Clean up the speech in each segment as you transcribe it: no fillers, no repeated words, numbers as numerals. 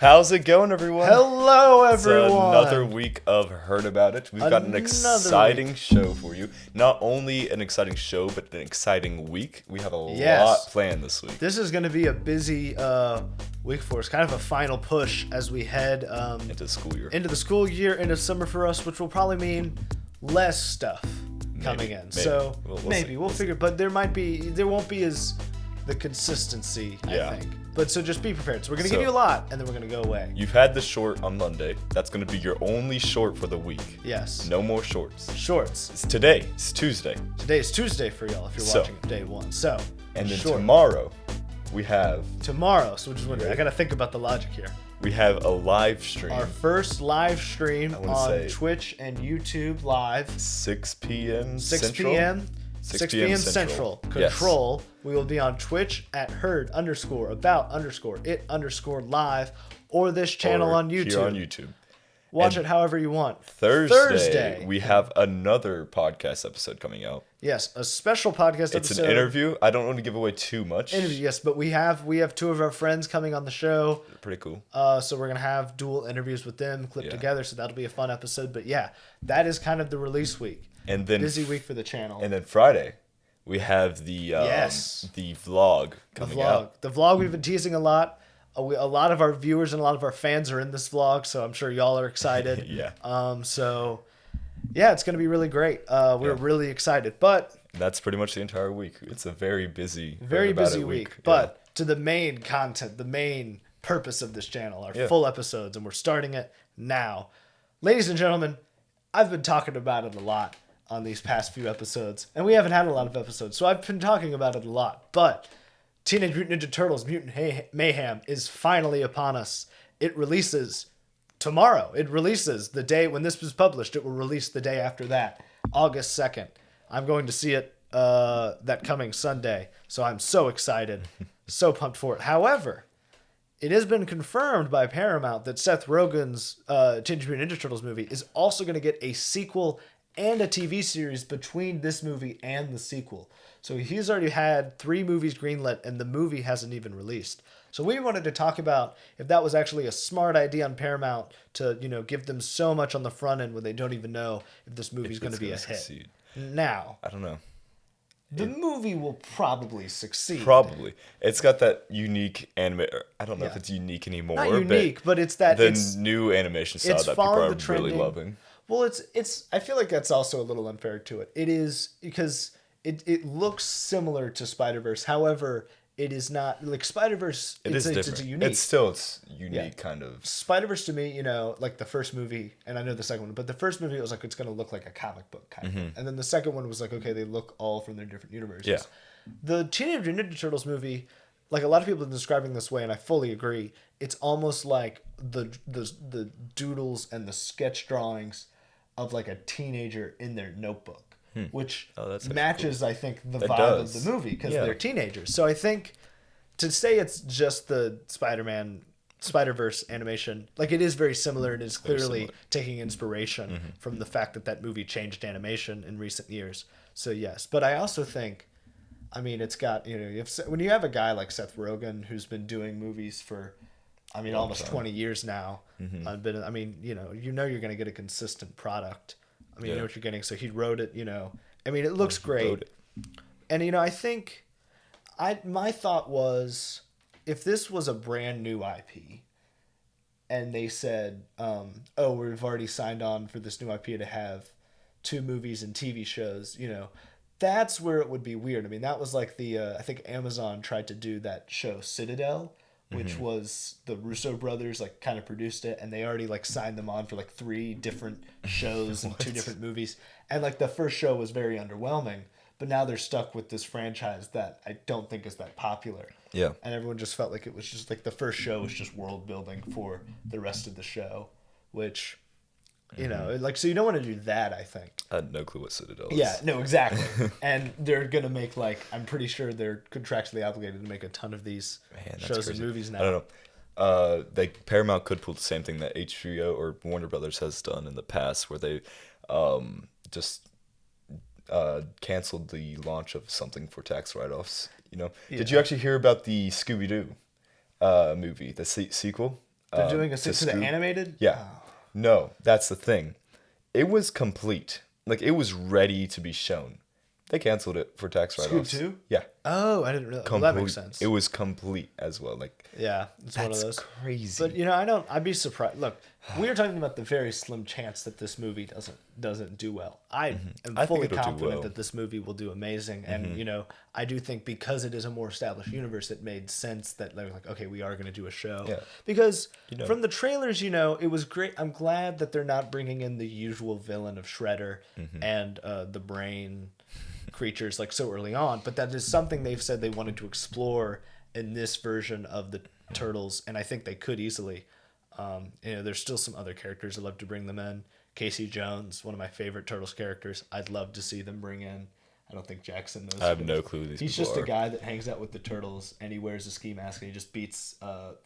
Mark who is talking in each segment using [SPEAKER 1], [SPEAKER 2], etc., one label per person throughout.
[SPEAKER 1] How's it going, everyone?
[SPEAKER 2] Hello, everyone.
[SPEAKER 1] It's another week of Heard About It. We've got an exciting show for you. Not only an exciting show, but an exciting week. We have a lot planned this week.
[SPEAKER 2] This is going to be a busy week for us. Kind of a final push as we head
[SPEAKER 1] into the school year.
[SPEAKER 2] Into the school year, into summer for us, which will probably mean less stuff coming in. So maybe we'll figure. But there won't be as the consistency, I think. But so just be prepared. So we're going to give you a lot, and then we're going to go away.
[SPEAKER 1] You've had the short on Monday. That's going to be your only short for the week.
[SPEAKER 2] Yes.
[SPEAKER 1] No more shorts.
[SPEAKER 2] Shorts.
[SPEAKER 1] Today. It's Tuesday.
[SPEAKER 2] Today is Tuesday for y'all if you're watching day one. So.
[SPEAKER 1] And then tomorrow, we have.
[SPEAKER 2] Tomorrow. So just wondering. I got to think about the logic here.
[SPEAKER 1] We have a live stream.
[SPEAKER 2] Our first live stream on Twitch and YouTube live.
[SPEAKER 1] 6 p.m.
[SPEAKER 2] 6 p.m. 6 p.m. Central. Control. Yes. We will be on Twitch at heard_about_it_live or this channel on YouTube.
[SPEAKER 1] Here on YouTube.
[SPEAKER 2] Watch it however you want.
[SPEAKER 1] Thursday, we have another podcast episode coming out.
[SPEAKER 2] Yes, a special podcast episode.
[SPEAKER 1] It's an interview. I don't want to give away too much.
[SPEAKER 2] Yes, but we have two of our friends coming on the show.
[SPEAKER 1] Pretty cool.
[SPEAKER 2] So we're going to have dual interviews with them clipped together, so that'll be a fun episode. But yeah, that is kind of the release week.
[SPEAKER 1] And then
[SPEAKER 2] busy week for the channel.
[SPEAKER 1] And then Friday, we have the vlog coming out.
[SPEAKER 2] The vlog we've been teasing a lot. A lot of our viewers and a lot of our fans are in this vlog, so I'm sure y'all are excited. So yeah, it's going to be really great. We're really excited. But
[SPEAKER 1] that's pretty much the entire week. It's a very busy
[SPEAKER 2] week. But to the main content, the main purpose of this channel, our full episodes, and we're starting it now. Ladies and gentlemen, I've been talking about it a lot on these past few episodes, and we haven't had a lot of episodes, so I've been talking about it a lot. But Teenage Mutant Ninja Turtles Mutant Mayhem is finally upon us. It releases tomorrow. It releases the day when this was published. It will release the day after that, August 2nd. I'm going to see it that coming Sunday, so I'm so excited, so pumped for it. However, it has been confirmed by Paramount that Seth Rogen's Teenage Mutant Ninja Turtles movie is also going to get a sequel and a TV series between this movie and the sequel. So he's already had 3 movies greenlit, and the movie hasn't even released. So we wanted to talk about if that was actually a smart idea on Paramount to, give them so much on the front end when they don't even know if this movie's going to be a hit. Now,
[SPEAKER 1] I don't know.
[SPEAKER 2] The movie will probably succeed.
[SPEAKER 1] Probably. It's got that unique anime. I don't know if it's unique anymore.
[SPEAKER 2] Not unique, but it's that
[SPEAKER 1] new animation style that people are really loving.
[SPEAKER 2] Well, it's. I feel like that's also a little unfair to it. It is because it looks similar to Spider-Verse. However, it is not like Spider-Verse.
[SPEAKER 1] It's different. It's unique. It's unique, kind of.
[SPEAKER 2] Spider-Verse to me, like the first movie, and I know the second one, but the first movie it was like it's gonna look like a comic book kind of, and then the second one was like okay, they look all from their different universes.
[SPEAKER 1] Yeah.
[SPEAKER 2] The Teenage Mutant Ninja Turtles movie, like a lot of people have been describing this way, and I fully agree. It's almost like the doodles and the sketch drawings of like a teenager in their notebook. Which matches, cool. I think, the vibe of the movie because they're teenagers. So I think to say it's just the Spider-Verse animation, like it is very similar. It is clearly taking inspiration from the fact that movie changed animation in recent years. So yes, but I also think, it's got when you have a guy like Seth Rogen who's been doing movies for, almost 20 years now. You're going to get a consistent product. You know what you're getting. So he wrote it, it looks great. And, I think my thought was if this was a brand new IP and they said, we've already signed on for this new IP to have 2 movies and TV shows, that's where it would be weird. That was like I think Amazon tried to do that show Citadel, which was the Russo brothers kind of produced it, and they already signed them on for 3 different shows and 2 different movies, and the first show was very underwhelming, but now they're stuck with this franchise that I don't think is that popular.
[SPEAKER 1] Yeah.
[SPEAKER 2] And everyone just felt like it was just the first show was just world building for the rest of the show, which so you don't want to do that, I think.
[SPEAKER 1] I had no clue what Citadel is.
[SPEAKER 2] Yeah, no, exactly. And they're going to make, I'm pretty sure they're contractually obligated to make a ton of these shows and movies now.
[SPEAKER 1] I don't know. Paramount could pull the same thing that HBO or Warner Brothers has done in the past where they just canceled the launch of something for tax write-offs. Did you actually hear about the Scooby-Doo movie, the sequel?
[SPEAKER 2] They're doing a
[SPEAKER 1] to
[SPEAKER 2] to the
[SPEAKER 1] Scoob.
[SPEAKER 2] animated.
[SPEAKER 1] Yeah.
[SPEAKER 2] Oh.
[SPEAKER 1] No, that's the thing. It was complete. Like it was ready to be shown. They canceled it for tax
[SPEAKER 2] Scoob
[SPEAKER 1] write-offs.
[SPEAKER 2] 2?
[SPEAKER 1] Yeah.
[SPEAKER 2] Oh, I didn't realize. Well,
[SPEAKER 1] Complete.
[SPEAKER 2] that makes sense.
[SPEAKER 1] It was complete as well. Like
[SPEAKER 2] Yeah, it's one of
[SPEAKER 1] that's
[SPEAKER 2] those.
[SPEAKER 1] crazy.
[SPEAKER 2] But I'd be surprised. Look, we are talking about the very slim chance that this movie doesn't do well. I am
[SPEAKER 1] I think
[SPEAKER 2] fully
[SPEAKER 1] it'll do
[SPEAKER 2] confident
[SPEAKER 1] well.
[SPEAKER 2] that this movie will do amazing, and I do think because it is a more established universe, it made sense that they were like, okay, we are going to do a show.
[SPEAKER 1] Yeah.
[SPEAKER 2] Because
[SPEAKER 1] know.
[SPEAKER 2] from the trailers, it was great. I'm glad that they're not bringing in the usual villain of Shredder and the brain creatures like so early on, but that is something they've said they wanted to explore in this version of the Turtles, and I think they could easily. There's still some other characters I'd love to bring them in. Casey Jones, one of my favorite Turtles characters, I'd love to see them bring in. I don't think Jackson knows.
[SPEAKER 1] I have no clue who these
[SPEAKER 2] He's
[SPEAKER 1] people
[SPEAKER 2] just a
[SPEAKER 1] are.
[SPEAKER 2] guy that hangs out with the Turtles, and he wears a ski mask, and he just beats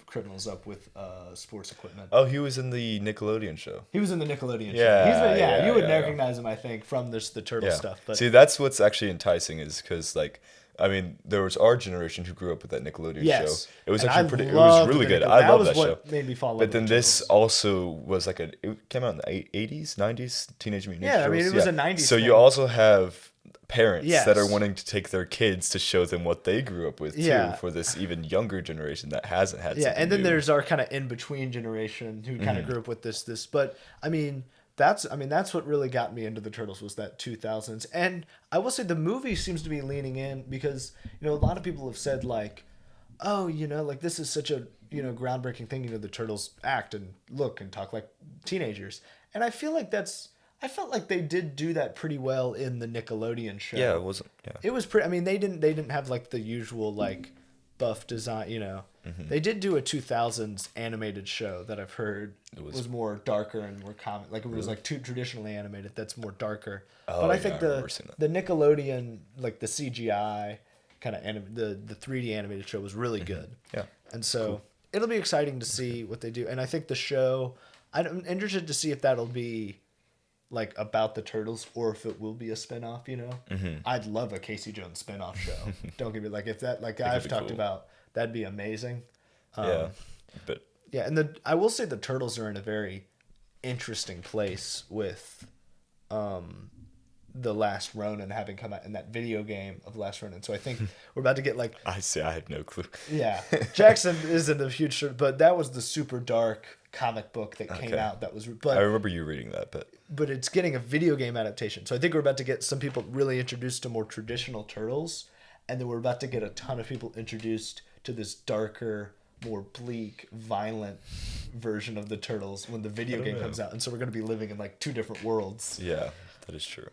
[SPEAKER 2] criminals up with sports equipment.
[SPEAKER 1] Oh, he was in the Nickelodeon show.
[SPEAKER 2] He was in the Nickelodeon show.
[SPEAKER 1] Yeah,
[SPEAKER 2] You would
[SPEAKER 1] yeah.
[SPEAKER 2] recognize him, I think, from the Turtle
[SPEAKER 1] Yeah.
[SPEAKER 2] stuff. But
[SPEAKER 1] See, that's what's actually enticing is because, like, I mean, there was our generation who grew up with that Nickelodeon
[SPEAKER 2] yes,
[SPEAKER 1] show. It was
[SPEAKER 2] And
[SPEAKER 1] actually
[SPEAKER 2] I
[SPEAKER 1] pretty. It was
[SPEAKER 2] loved
[SPEAKER 1] really
[SPEAKER 2] the
[SPEAKER 1] good.
[SPEAKER 2] Nickel-
[SPEAKER 1] I love
[SPEAKER 2] was
[SPEAKER 1] that
[SPEAKER 2] what
[SPEAKER 1] show.
[SPEAKER 2] made me fall in love
[SPEAKER 1] But
[SPEAKER 2] with
[SPEAKER 1] then
[SPEAKER 2] the
[SPEAKER 1] this
[SPEAKER 2] Turtles.
[SPEAKER 1] also was like it came out in the 80s, 90s, Teenage Mutant Ninja
[SPEAKER 2] Yeah, I mean,
[SPEAKER 1] Turtles.
[SPEAKER 2] it was a 90s
[SPEAKER 1] So
[SPEAKER 2] thing.
[SPEAKER 1] you also have parents
[SPEAKER 2] Yes.
[SPEAKER 1] that are wanting to take their kids to show them what they grew up with too
[SPEAKER 2] Yeah.
[SPEAKER 1] for this even younger generation that hasn't had.
[SPEAKER 2] Yeah,
[SPEAKER 1] something
[SPEAKER 2] and then
[SPEAKER 1] new.
[SPEAKER 2] there's our kind of in between generation who kind of grew up with this. But I mean, that's what really got me into the Turtles was that 2000s. And I will say the movie seems to be leaning in because a lot of people have said like, oh, like this is such a groundbreaking thing. The Turtles act and look and talk like teenagers, and I feel like I felt like they did do that pretty well in the Nickelodeon show.
[SPEAKER 1] Yeah, it wasn't. Yeah.
[SPEAKER 2] It was pretty. I mean, they didn't have like the usual like buff design. They did do a 2000s animated show that I've heard was more darker and more common. Like it was like too traditionally animated. That's more darker.
[SPEAKER 1] Oh,
[SPEAKER 2] but I
[SPEAKER 1] yeah,
[SPEAKER 2] think
[SPEAKER 1] I remember seeing that.
[SPEAKER 2] the Nickelodeon like the CGI kind of the 3D animated show was really good.
[SPEAKER 1] Yeah.
[SPEAKER 2] And so it'll be exciting to see what they do. And I think the show. I'm interested to see if that'll be like about the Turtles or if it will be a spinoff, I'd love a Casey Jones spinoff show. Don't get me like if that like I've
[SPEAKER 1] be
[SPEAKER 2] talked
[SPEAKER 1] cool.
[SPEAKER 2] about, that'd be amazing.
[SPEAKER 1] Yeah, but
[SPEAKER 2] Yeah, and I will say the Turtles are in a very interesting place with The Last Ronin having come out in that video game of Last Ronin. So I think we're about to get like
[SPEAKER 1] I have no clue.
[SPEAKER 2] yeah. Jackson is in the future, but that was the super dark comic book that came
[SPEAKER 1] Okay.
[SPEAKER 2] out that was
[SPEAKER 1] I remember you reading that, but
[SPEAKER 2] it's getting a video game adaptation. So I think we're about to get some people really introduced to more traditional Turtles, and then we're about to get a ton of people introduced to this darker, more bleak, violent version of the Turtles when the video game comes out. And so we're going to be living in like two different worlds.
[SPEAKER 1] yeah, that is true.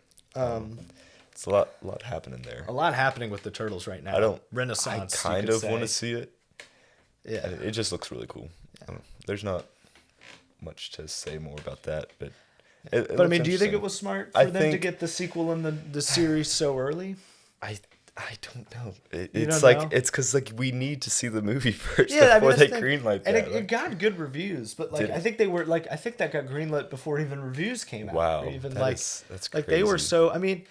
[SPEAKER 1] It's a lot happening there.
[SPEAKER 2] A lot happening with the Turtles right now.
[SPEAKER 1] I
[SPEAKER 2] Renaissance.
[SPEAKER 1] kind of want to see it.
[SPEAKER 2] Yeah.
[SPEAKER 1] It just looks really cool. There's not much to say more about that, but
[SPEAKER 2] But I mean, do you think it was smart for
[SPEAKER 1] I
[SPEAKER 2] them to
[SPEAKER 1] think-
[SPEAKER 2] get the sequel in the series so early?
[SPEAKER 1] I don't know.
[SPEAKER 2] You
[SPEAKER 1] It's
[SPEAKER 2] don't
[SPEAKER 1] like
[SPEAKER 2] know?
[SPEAKER 1] it's because like we need to see the movie first
[SPEAKER 2] Yeah, I mean,
[SPEAKER 1] before
[SPEAKER 2] that's
[SPEAKER 1] they
[SPEAKER 2] the thing.
[SPEAKER 1] greenlight
[SPEAKER 2] And
[SPEAKER 1] that.
[SPEAKER 2] it got good reviews, but like
[SPEAKER 1] Did it?
[SPEAKER 2] I think that got greenlit before even reviews came out.
[SPEAKER 1] Wow,
[SPEAKER 2] Or even
[SPEAKER 1] that's
[SPEAKER 2] like they were
[SPEAKER 1] crazy.
[SPEAKER 2] so. I mean,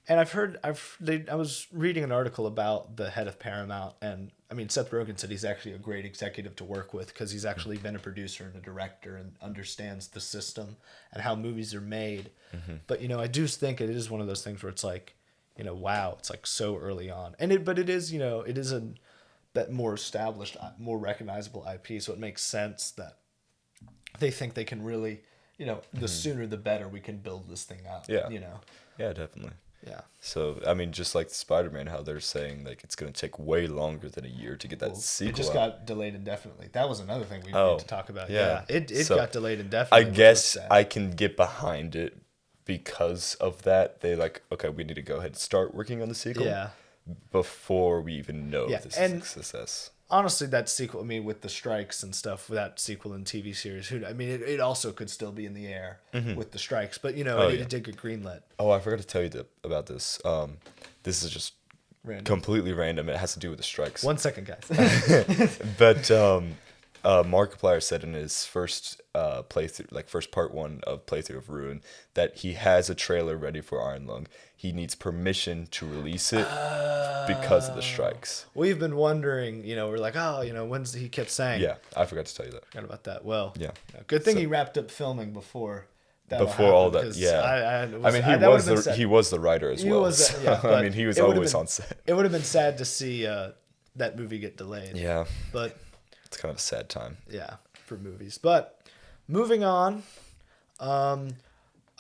[SPEAKER 2] and I was reading an article about the head of Paramount, and I mean Seth Rogen said he's actually a great executive to work with because he's actually been a producer and a director and understands the system and how movies are made. But I do think it is one of those things where it's like, wow, it's like so early on, but it is it is that more established, more recognizable IP, so it makes sense that they think they can really, the sooner the better we can build this thing out.
[SPEAKER 1] Yeah. Yeah, definitely.
[SPEAKER 2] Yeah.
[SPEAKER 1] So I mean, just like Spider-Man, how they're saying like it's gonna take way longer than a year to get that sequel.
[SPEAKER 2] It just
[SPEAKER 1] out.
[SPEAKER 2] got delayed indefinitely. That was another thing we
[SPEAKER 1] Oh,
[SPEAKER 2] need to talk about.
[SPEAKER 1] yeah.
[SPEAKER 2] Yeah. It
[SPEAKER 1] So,
[SPEAKER 2] got delayed
[SPEAKER 1] I
[SPEAKER 2] indefinitely. which was
[SPEAKER 1] guess
[SPEAKER 2] sad.
[SPEAKER 1] I can get behind it because of that. They like, okay, we need to go ahead and start working on the sequel
[SPEAKER 2] Yeah.
[SPEAKER 1] before we even know
[SPEAKER 2] Yeah,
[SPEAKER 1] if this
[SPEAKER 2] and-
[SPEAKER 1] is a success.
[SPEAKER 2] Honestly, that sequel, I mean, with the strikes and stuff, with that sequel and TV series, it also could still be in the air with the strikes, but
[SPEAKER 1] yeah.
[SPEAKER 2] it did get greenlit.
[SPEAKER 1] Oh, I forgot to tell you about this. This is just
[SPEAKER 2] Random.
[SPEAKER 1] completely random. It has to do with the strikes.
[SPEAKER 2] 1 second, guys.
[SPEAKER 1] But Markiplier said in his first playthrough, like first part 1 of playthrough of Ruin, that he has a trailer ready for Iron Lung. He needs permission to release it because of the strikes.
[SPEAKER 2] We've been wondering, we're like, when's he kept saying.
[SPEAKER 1] Yeah, I forgot to tell you that.
[SPEAKER 2] Forgot about that. Well,
[SPEAKER 1] yeah.
[SPEAKER 2] Good thing he wrapped up filming before.
[SPEAKER 1] Before all that, yeah. He was the writer as well. I mean, he was always on set.
[SPEAKER 2] It would have been sad to see that movie get delayed.
[SPEAKER 1] Yeah,
[SPEAKER 2] but
[SPEAKER 1] it's kind of a sad time.
[SPEAKER 2] Yeah, for movies. But moving on, we're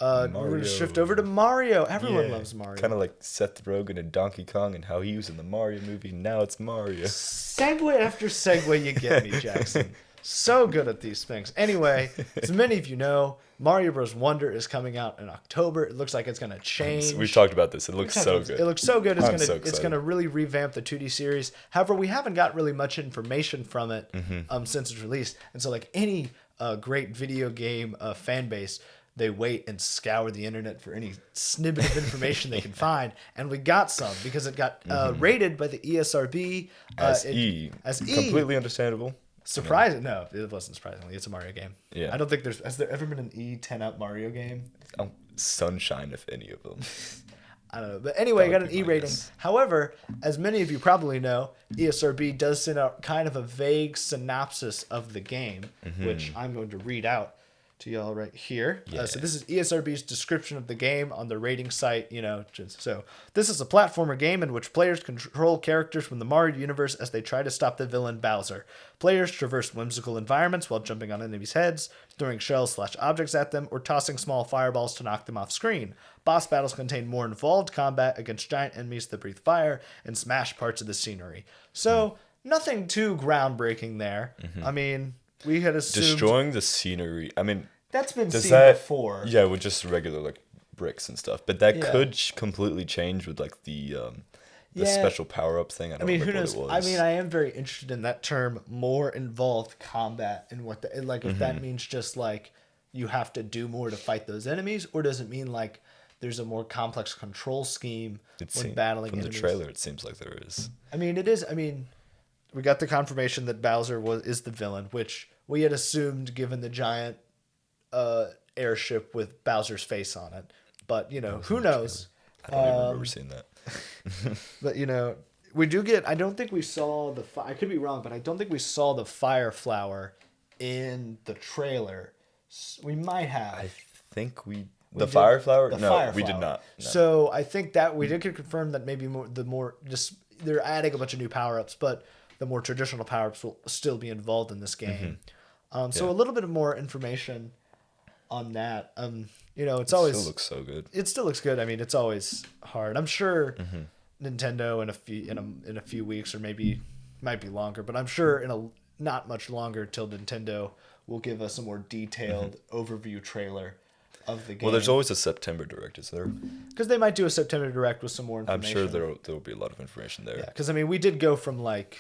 [SPEAKER 2] gonna shift over to Mario. Everyone loves Mario.
[SPEAKER 1] Kind of like Seth Rogen and Donkey Kong, and how he was in the Mario movie. Now it's Mario.
[SPEAKER 2] Segue after segue, you get me, Jackson. So good at these things. Anyway, as many of you know, Mario Bros. Wonder is coming out in October. It looks like it's going to change.
[SPEAKER 1] We've talked about this. It looks so good.
[SPEAKER 2] It looks so good. It's going to really revamp the 2D series. However, we haven't got really much information from it since it's released. And so like any great video game fan base, they wait and scour the internet for any snippet of information they can find. And we got some because it got rated by the ESRB.
[SPEAKER 1] As E. Completely understandable.
[SPEAKER 2] Surprising? No, it wasn't surprisingly. It's a Mario game.
[SPEAKER 1] Yeah.
[SPEAKER 2] I don't think has there ever been an E10 up Mario game?
[SPEAKER 1] Sunshine, if any of them.
[SPEAKER 2] I don't know. But anyway, I got an E rating. However, as many of you probably know, ESRB does send out kind of a vague synopsis of the game, which I'm going to read out to y'all right here.
[SPEAKER 1] Yeah.
[SPEAKER 2] So this is ESRB's description of the game on the rating site. So this is a platformer game in which players control characters from the Mario universe as they try to stop the villain Bowser. Players traverse whimsical environments while jumping on enemies' heads, throwing shells/objects at them, or tossing small fireballs to knock them off screen. Boss battles contain more involved combat against giant enemies that breathe fire and smash parts of the scenery. So nothing too groundbreaking there. I mean, we had assumed
[SPEAKER 1] destroying the scenery. I mean,
[SPEAKER 2] that's been seen before.
[SPEAKER 1] Yeah, with just regular like bricks and stuff. But that could completely change with like the special power up thing. I mean, who knows?
[SPEAKER 2] I mean, I am very interested in that term, more involved combat, and what if that means just like you have to do more to fight those enemies, or does it mean like there's a more complex control scheme when battling enemies?
[SPEAKER 1] From the trailer, it seems like there is.
[SPEAKER 2] I mean, it is. I mean, we got the confirmation that Bowser is the villain, which we had assumed given the giant airship with Bowser's face on it. But, who knows?
[SPEAKER 1] I don't even remember seeing that.
[SPEAKER 2] But, we do get... I don't think we saw I could be wrong, but I don't think we saw the fire flower in the trailer. We might have.
[SPEAKER 1] I think the fire flower? No, we did not. No.
[SPEAKER 2] So I think that we did get confirmed that maybe they're adding a bunch of new power-ups, but the more traditional power-ups will still be involved in this game. So a little bit of more information on that. It still
[SPEAKER 1] looks so good.
[SPEAKER 2] It still looks good. I mean, it's always hard. I'm sure Nintendo in a few weeks, or maybe might be longer, but I'm sure in a not much longer till Nintendo will give us a more detailed overview trailer of the game.
[SPEAKER 1] Well, there's always a September Direct, is there?
[SPEAKER 2] Because they might do a September Direct with some more information.
[SPEAKER 1] I'm sure there will be a lot of information there.
[SPEAKER 2] Yeah, because we did go from like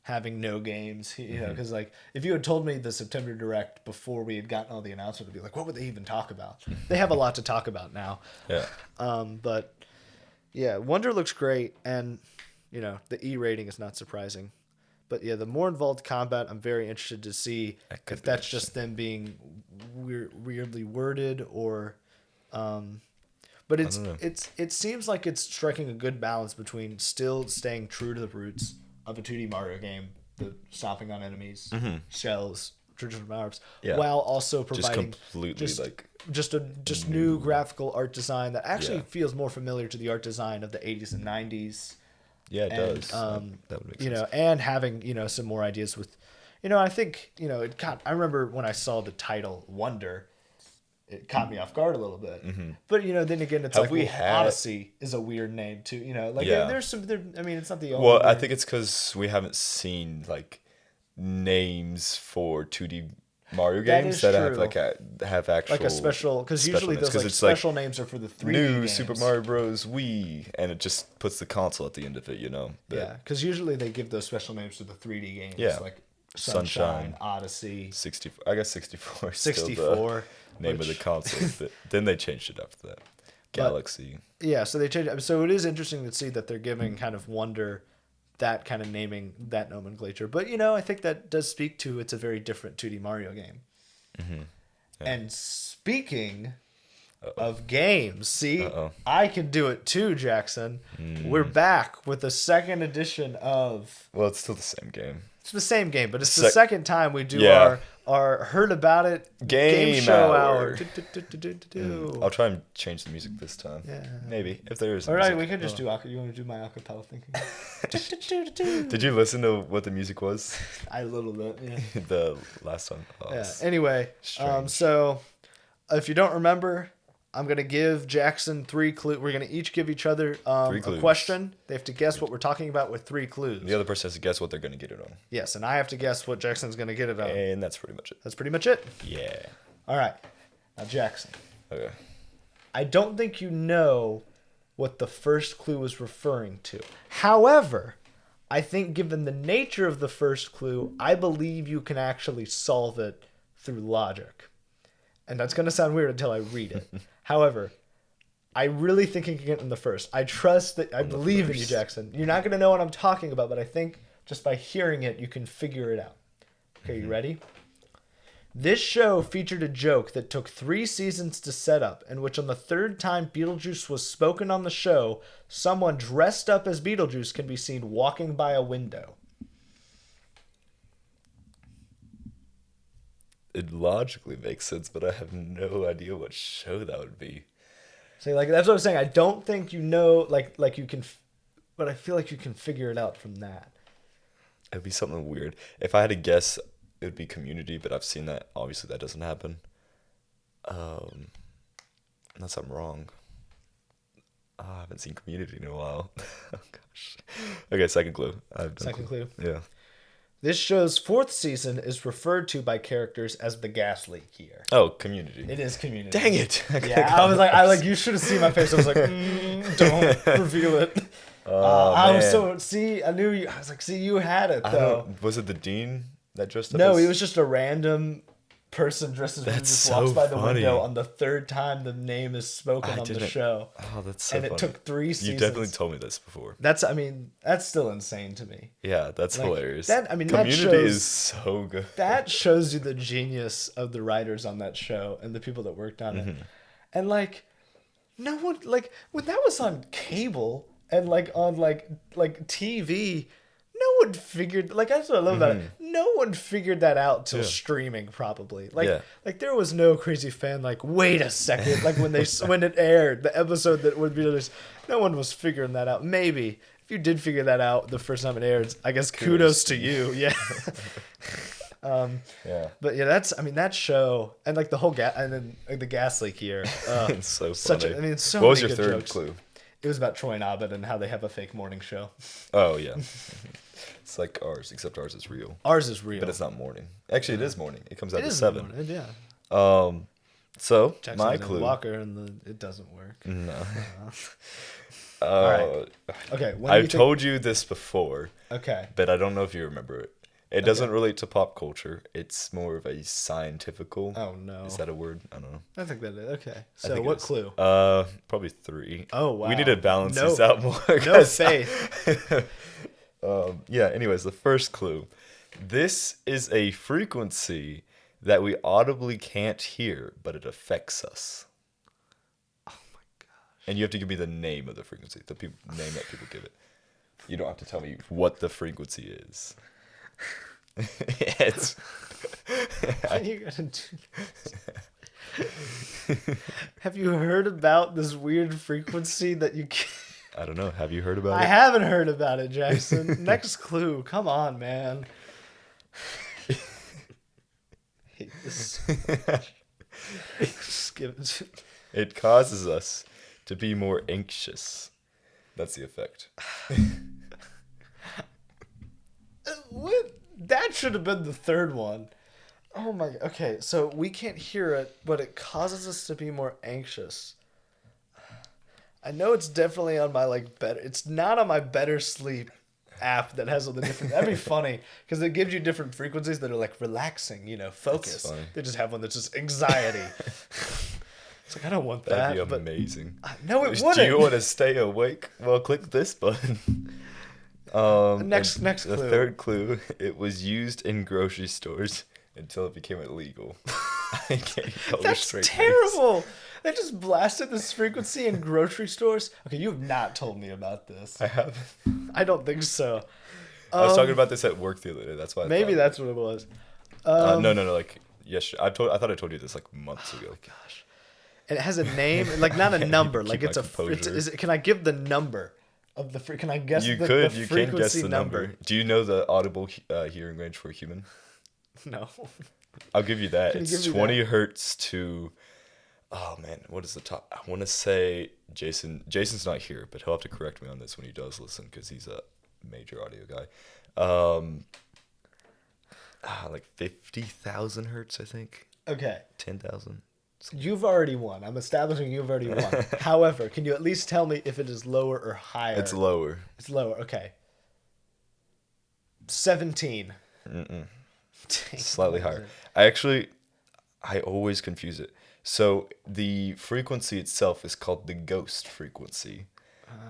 [SPEAKER 2] having no games, because like if you had told me the September Direct before we had gotten all the announcement, I'd be like, what would they even talk about? They have a lot to talk about now.
[SPEAKER 1] Yeah.
[SPEAKER 2] But yeah, Wonder looks great, and the E rating is not surprising. But yeah, the more involved combat, I'm very interested to see if that's just them being weirdly worded, or but it seems like it's striking a good balance between still staying true to the roots of a 2D Mario game, the stomping on enemies, shells, traditional power-ups, while also providing just new graphical art design that actually feels more familiar to the art design of the 80s and 90s.
[SPEAKER 1] Yeah, it does. That would make sense.
[SPEAKER 2] And having some more ideas with, I think I remember when I saw the title Wonder, it caught me off guard a little bit. But then again, it's Odyssey is a weird name too. There's some. I mean, it's not the only.
[SPEAKER 1] Well, I think it's because we haven't seen like names for 2D Mario games that have actual
[SPEAKER 2] like a special, because usually those special names are for the 3D
[SPEAKER 1] new
[SPEAKER 2] games.
[SPEAKER 1] Super Mario Bros. Wii, and it just puts the console at the end of it.
[SPEAKER 2] Yeah, because usually they give those special names to the 3D games.
[SPEAKER 1] Yeah.
[SPEAKER 2] Like Sunshine, Odyssey,
[SPEAKER 1] 64. I guess 64.
[SPEAKER 2] 64.
[SPEAKER 1] Name of the console. Then they changed it after that. Galaxy.
[SPEAKER 2] So they changed it. So it is interesting to see that they're giving kind of Wonder that kind of naming, that nomenclature. But, you know, I think that does speak to it's a very different 2D Mario game.
[SPEAKER 1] Mm-hmm. Yeah.
[SPEAKER 2] And speaking
[SPEAKER 1] Uh-oh.
[SPEAKER 2] of games, see,
[SPEAKER 1] Uh-oh.
[SPEAKER 2] I can do it too, Jackson. We're back with the second edition of...
[SPEAKER 1] Well, it's still the same game.
[SPEAKER 2] It's the same game, but it's the second time we do
[SPEAKER 1] Yeah.
[SPEAKER 2] our Heard About It
[SPEAKER 1] Game
[SPEAKER 2] show
[SPEAKER 1] hour.
[SPEAKER 2] hour.
[SPEAKER 1] I'll try and change the music this time.
[SPEAKER 2] Yeah.
[SPEAKER 1] Maybe, if there is
[SPEAKER 2] All right,
[SPEAKER 1] music.
[SPEAKER 2] we can just do... You want to do my acapella thinking?
[SPEAKER 1] Did you listen to what the music was?
[SPEAKER 2] A little bit, yeah.
[SPEAKER 1] The last song? Oh,
[SPEAKER 2] Yeah.
[SPEAKER 1] it's
[SPEAKER 2] Anyway,
[SPEAKER 1] strange.
[SPEAKER 2] so if you don't remember, I'm gonna give Jackson 3 clues. We're gonna each give each other
[SPEAKER 1] 3
[SPEAKER 2] a
[SPEAKER 1] clues.
[SPEAKER 2] question. They have to guess what we're talking about with 3 clues.
[SPEAKER 1] The other person has to guess what they're going to get it on.
[SPEAKER 2] Yes, and I have to guess what Jackson's gonna get it on.
[SPEAKER 1] And that's pretty much it.
[SPEAKER 2] That's pretty much it.
[SPEAKER 1] Yeah.
[SPEAKER 2] All right, now Jackson.
[SPEAKER 1] Okay.
[SPEAKER 2] I don't think you know what the first clue was referring to. However, I think given the nature of the first clue, I believe you can actually solve it through logic. And that's going to sound weird until I read it. However, I really think you can get in the first. I trust that. I believe in you, Jackson. You're not going to know what I'm talking about, but I think just by hearing it, you can figure it out. Okay, you ready? This show featured a joke that took 3 seasons to set up, in which on the 3rd time Beetlejuice was spoken on the show, someone dressed up as Beetlejuice can be seen walking by a window.
[SPEAKER 1] It logically makes sense, but I have no idea what show that would be.
[SPEAKER 2] So, like, that's what I'm saying. I don't think you know, like you can, but I feel like you can figure it out from that.
[SPEAKER 1] It'd be something weird. If I had to guess, it would be Community, but I've seen that. Obviously, that doesn't happen. Unless I'm wrong. I haven't seen Community in a while. Oh, gosh. Okay, second clue.
[SPEAKER 2] Second clue.
[SPEAKER 1] Yeah.
[SPEAKER 2] This show's 4th season is referred to by characters as the gas leak year.
[SPEAKER 1] Oh, Community.
[SPEAKER 2] It is Community.
[SPEAKER 1] Dang it.
[SPEAKER 2] Yeah, I was like, you should have seen my face. I was like, don't reveal it. I was so, see, I knew you. I was like, see, you had it though.
[SPEAKER 1] Was it the dean that dressed up
[SPEAKER 2] No,
[SPEAKER 1] as...
[SPEAKER 2] he was just a random person dressed as
[SPEAKER 1] That's
[SPEAKER 2] just
[SPEAKER 1] so
[SPEAKER 2] walks by the
[SPEAKER 1] funny.
[SPEAKER 2] window on the 3rd time the name is spoken on the show.
[SPEAKER 1] Oh, that's so
[SPEAKER 2] And
[SPEAKER 1] funny.
[SPEAKER 2] it took 3 seasons.
[SPEAKER 1] You definitely told me this before.
[SPEAKER 2] That's still insane to me.
[SPEAKER 1] Yeah, that's
[SPEAKER 2] Like,
[SPEAKER 1] hilarious.
[SPEAKER 2] that
[SPEAKER 1] Community
[SPEAKER 2] shows-
[SPEAKER 1] is so good.
[SPEAKER 2] That shows you the genius of the writers on that show and the people that worked on it. And like, no one, like, when that was on cable and like on like TV, no one figured, like, that's what I love about it. No one figured that out till streaming, probably. Like there was no crazy fan like, wait a second, like when it aired the episode that would be released, no one was figuring that out. Maybe if you did figure that out the first time it aired, I guess kudos to you. Yeah.
[SPEAKER 1] Yeah.
[SPEAKER 2] But yeah, that show and like the whole and then like, the gas leak year.
[SPEAKER 1] It's so funny.
[SPEAKER 2] So
[SPEAKER 1] what was
[SPEAKER 2] many
[SPEAKER 1] your
[SPEAKER 2] good
[SPEAKER 1] third
[SPEAKER 2] jokes.
[SPEAKER 1] clue?
[SPEAKER 2] It was about Troy and Abed and how they have a fake morning show.
[SPEAKER 1] Oh, yeah. It's like ours, except ours is real.
[SPEAKER 2] Ours is real.
[SPEAKER 1] But it's not morning. Actually, it is morning. It comes out
[SPEAKER 2] It
[SPEAKER 1] at
[SPEAKER 2] is
[SPEAKER 1] 7.
[SPEAKER 2] morning, yeah.
[SPEAKER 1] So,
[SPEAKER 2] Jackson's
[SPEAKER 1] my
[SPEAKER 2] in
[SPEAKER 1] clue.
[SPEAKER 2] Walker and it doesn't work.
[SPEAKER 1] No.
[SPEAKER 2] All right. Okay. When do you
[SPEAKER 1] I've
[SPEAKER 2] think-
[SPEAKER 1] told you this before,
[SPEAKER 2] Okay.
[SPEAKER 1] but I don't know if you remember it. It doesn't relate to pop culture. It's more of a scientifical.
[SPEAKER 2] Oh no.
[SPEAKER 1] Is that a word? I don't know.
[SPEAKER 2] I think that is okay.
[SPEAKER 1] I
[SPEAKER 2] So
[SPEAKER 1] think it
[SPEAKER 2] what
[SPEAKER 1] is.
[SPEAKER 2] clue?
[SPEAKER 1] Probably 3.
[SPEAKER 2] Oh wow.
[SPEAKER 1] We need to balance
[SPEAKER 2] No-
[SPEAKER 1] these out more.
[SPEAKER 2] No
[SPEAKER 1] 'cause-
[SPEAKER 2] faith.
[SPEAKER 1] Yeah. Anyways, the first clue. This is a frequency that we audibly can't hear, but it affects us.
[SPEAKER 2] Oh my gosh.
[SPEAKER 1] And you have to give me the name of the frequency, the name that people give it. You don't have to tell me what the frequency is. It's.
[SPEAKER 2] You gotta do this. Have you heard about this weird frequency that you can't...
[SPEAKER 1] I don't know. Have you heard about
[SPEAKER 2] I
[SPEAKER 1] it?
[SPEAKER 2] haven't heard about it, Jackson. Next clue. Come on, man. I hate this. Just give it to-
[SPEAKER 1] It causes us to be more anxious. That's the effect.
[SPEAKER 2] What? That should have been the third one. Oh my. Okay, so we can't hear it, but it causes us to be more anxious. I know it's definitely on my better. It's not on my Better Sleep app that has all the different. That'd be funny because it gives you different frequencies that are like relaxing. Focus.
[SPEAKER 1] funny.
[SPEAKER 2] They just have one that's just anxiety. It's like I don't want that.
[SPEAKER 1] That'd be
[SPEAKER 2] but
[SPEAKER 1] amazing.
[SPEAKER 2] no, it
[SPEAKER 1] Do
[SPEAKER 2] wouldn't.
[SPEAKER 1] you want to stay awake? Well, click this button.
[SPEAKER 2] Next
[SPEAKER 1] and
[SPEAKER 2] next
[SPEAKER 1] the
[SPEAKER 2] clue.
[SPEAKER 1] third clue, it was used in grocery stores until it became illegal. I can't tell your
[SPEAKER 2] That's
[SPEAKER 1] straight face.
[SPEAKER 2] terrible. They just blasted this frequency in grocery stores. Okay, you have not told me about this.
[SPEAKER 1] I have.
[SPEAKER 2] I don't think so.
[SPEAKER 1] I was talking about this at work the other day. That's why.
[SPEAKER 2] Maybe that's what it was.
[SPEAKER 1] No. Like yes, I thought I told you this like months ago.
[SPEAKER 2] Gosh. And it has a name, like not a number. Like
[SPEAKER 1] keep
[SPEAKER 2] it's
[SPEAKER 1] my
[SPEAKER 2] a.
[SPEAKER 1] composure.
[SPEAKER 2] Is it, can I give the number of the? Can I guess
[SPEAKER 1] You
[SPEAKER 2] the
[SPEAKER 1] could. You can guess
[SPEAKER 2] frequency
[SPEAKER 1] the number. Do you know the audible hearing range for a human?
[SPEAKER 2] No.
[SPEAKER 1] I'll give you that.
[SPEAKER 2] Can you
[SPEAKER 1] It's
[SPEAKER 2] give me
[SPEAKER 1] 20
[SPEAKER 2] that?
[SPEAKER 1] hertz to. Oh man, what is the top? I want to say Jason. Jason's not here, but he'll have to correct me on this when he does listen because he's a major audio guy. Like 50,000 hertz, I think.
[SPEAKER 2] Okay.
[SPEAKER 1] 10,000.
[SPEAKER 2] You've already won. I'm establishing you've already won. However, can you at least tell me if it is lower or higher?
[SPEAKER 1] It's lower.
[SPEAKER 2] It's lower. Okay. 17.
[SPEAKER 1] Mm-mm.
[SPEAKER 2] Dang,
[SPEAKER 1] Slightly
[SPEAKER 2] what is
[SPEAKER 1] higher.
[SPEAKER 2] it?
[SPEAKER 1] I always confuse it. So the frequency itself is called the ghost frequency.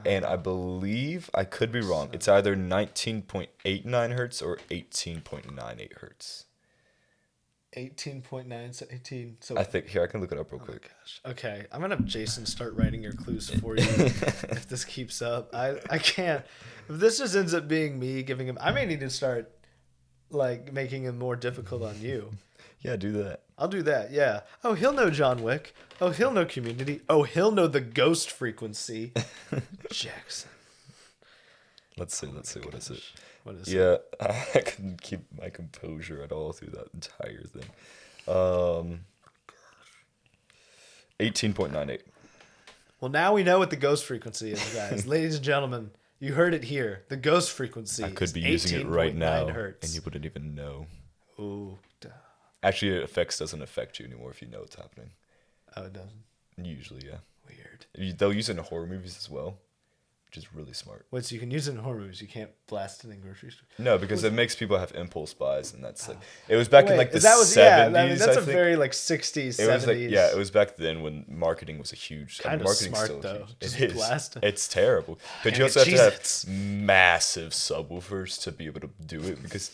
[SPEAKER 1] And I believe, I could be wrong, it's either 19.89 hertz or 18.98 hertz.
[SPEAKER 2] 18.9, so 18. So
[SPEAKER 1] I think, here, I can look it up real
[SPEAKER 2] oh my
[SPEAKER 1] quick.
[SPEAKER 2] gosh. Okay, I'm gonna have Jason start writing your clues for you if this keeps up. I can't. If this just ends up being me giving him, I may need to start like making him more difficult on you.
[SPEAKER 1] Yeah, do that.
[SPEAKER 2] I'll do that. Yeah. Oh, he'll know John Wick. Oh, he'll know Community. Oh, he'll know the ghost frequency. Jackson.
[SPEAKER 1] Let's see, what is it?
[SPEAKER 2] What is it?
[SPEAKER 1] Yeah, I couldn't keep my composure at all through that entire thing. 18.98.
[SPEAKER 2] Well, now we know what the ghost frequency is, guys. Ladies and gentlemen, you heard it here. The ghost frequency.
[SPEAKER 1] I could
[SPEAKER 2] is
[SPEAKER 1] be using it right
[SPEAKER 2] 18.9
[SPEAKER 1] now,
[SPEAKER 2] hertz.
[SPEAKER 1] and you wouldn't even know.
[SPEAKER 2] Ooh. Duh.
[SPEAKER 1] Actually, it doesn't affect you anymore if you know it's happening.
[SPEAKER 2] Oh, it doesn't.
[SPEAKER 1] Usually, yeah.
[SPEAKER 2] Weird.
[SPEAKER 1] They'll use it in horror movies as well, which is really smart.
[SPEAKER 2] Wait, so you can use it in horror movies. You can't blast it in grocery stores.
[SPEAKER 1] No, because it makes people have impulse buys, and that's like it was back in like the
[SPEAKER 2] that was
[SPEAKER 1] 70s.
[SPEAKER 2] yeah. I mean, that's
[SPEAKER 1] I
[SPEAKER 2] a
[SPEAKER 1] think.
[SPEAKER 2] very like 60s,
[SPEAKER 1] It was
[SPEAKER 2] 70s.
[SPEAKER 1] like it was back then when marketing was a huge.
[SPEAKER 2] Kind of
[SPEAKER 1] marketing's
[SPEAKER 2] smart
[SPEAKER 1] still
[SPEAKER 2] though.
[SPEAKER 1] huge.
[SPEAKER 2] Just
[SPEAKER 1] It is.
[SPEAKER 2] blast it.
[SPEAKER 1] It's terrible, but you
[SPEAKER 2] And
[SPEAKER 1] also have to have
[SPEAKER 2] Cheez-Its.
[SPEAKER 1] massive subwoofers to be able to do it because.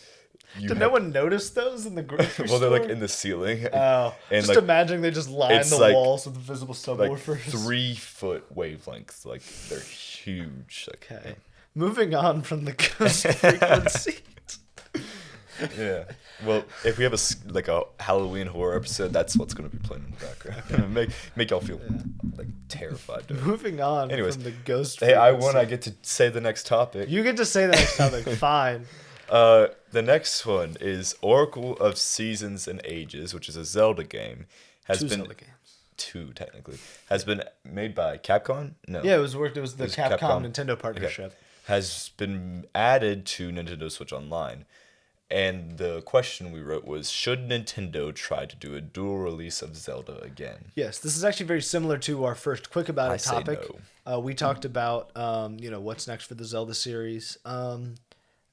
[SPEAKER 2] Did no one notice those in the grocery
[SPEAKER 1] Well,
[SPEAKER 2] store?
[SPEAKER 1] they're like in the ceiling.
[SPEAKER 2] Oh,
[SPEAKER 1] and
[SPEAKER 2] just
[SPEAKER 1] like,
[SPEAKER 2] imagine they just line
[SPEAKER 1] it's
[SPEAKER 2] the
[SPEAKER 1] like-
[SPEAKER 2] walls with visible
[SPEAKER 1] like
[SPEAKER 2] subwoofers.
[SPEAKER 1] 3 foot wavelengths. Like they're huge. Like,
[SPEAKER 2] Okay. Moving on from the ghost frequency.
[SPEAKER 1] yeah. Well, if we have a Halloween horror episode, that's what's gonna be playing in the background. make y'all feel like terrified.
[SPEAKER 2] Moving on
[SPEAKER 1] Anyways,
[SPEAKER 2] from the ghost
[SPEAKER 1] Hey, I
[SPEAKER 2] frequency.
[SPEAKER 1] won. I get to say the next topic.
[SPEAKER 2] You get to say the next topic. Fine.
[SPEAKER 1] The next one is Oracle of Seasons and Ages, which is a Zelda game. Has
[SPEAKER 2] Two
[SPEAKER 1] been
[SPEAKER 2] Zelda games.
[SPEAKER 1] 2 technically. Has been made by Capcom. No.
[SPEAKER 2] Yeah, it was worked. It was the
[SPEAKER 1] was
[SPEAKER 2] Capcom
[SPEAKER 1] Capcom.
[SPEAKER 2] Nintendo partnership.
[SPEAKER 1] Has been added to Nintendo Switch Online. And the question we wrote was, should Nintendo try to do a dual release of Zelda again?
[SPEAKER 2] Yes, this is actually very similar to our first quick about
[SPEAKER 1] I
[SPEAKER 2] it
[SPEAKER 1] say
[SPEAKER 2] topic.
[SPEAKER 1] no.
[SPEAKER 2] We talked about what's next for the Zelda series.